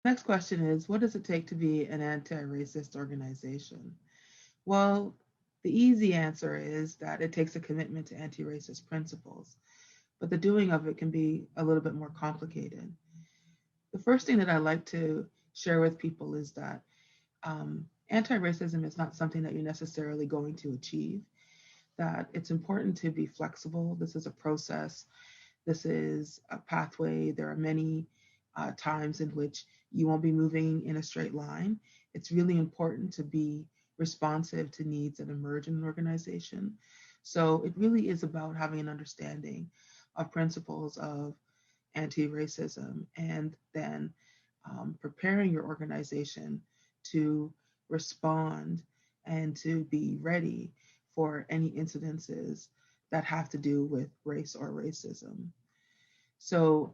Next question is, what does it take to be an anti-racist organization? Well, the easy answer is that it takes a commitment to anti-racist principles, but the doing of it can be a little bit more complicated. The first thing that I like to share with people is that anti-racism is not something that you're necessarily going to achieve, that it's important to be flexible. This is a process. This is a pathway. There are many times in which you won't be moving in a straight line. It's really important to be responsive to needs that emerge in an organization. So it really is about having an understanding of principles of anti racism and then preparing your organization to respond and to be ready for any incidences that have to do with race or racism. So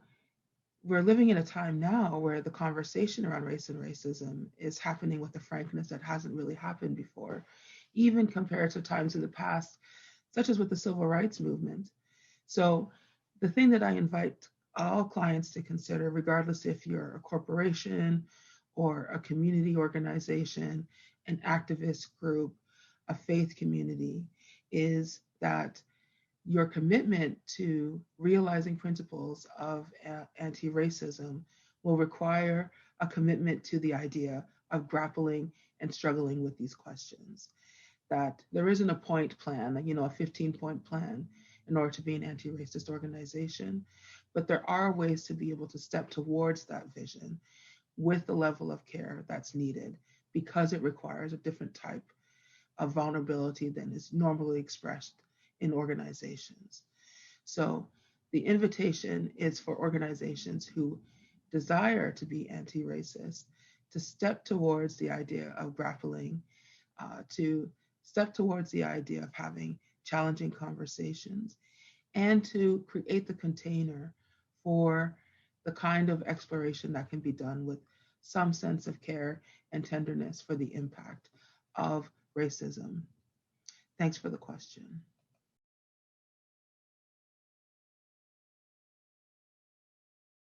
we're living in a time now where the conversation around race and racism is happening with a frankness that hasn't really happened before, even compared to times in the past, such as with the civil rights movement. So the thing that I invite all clients to consider, regardless if you're a corporation or a community organization, an activist group, a faith community, is that your commitment to realizing principles of anti racism will require a commitment to the idea of grappling and struggling with these questions. That there isn't a point plan, a 15-point plan in order to be an anti racist organization, but there are ways to be able to step towards that vision with the level of care that's needed because it requires a different type of vulnerability than is normally expressed in organizations. So the invitation is for organizations who desire to be anti racist to step towards the idea of grappling, to step towards the idea of having challenging conversations, and to create the container for the kind of exploration that can be done with some sense of care and tenderness for the impact of racism. Thanks for the question.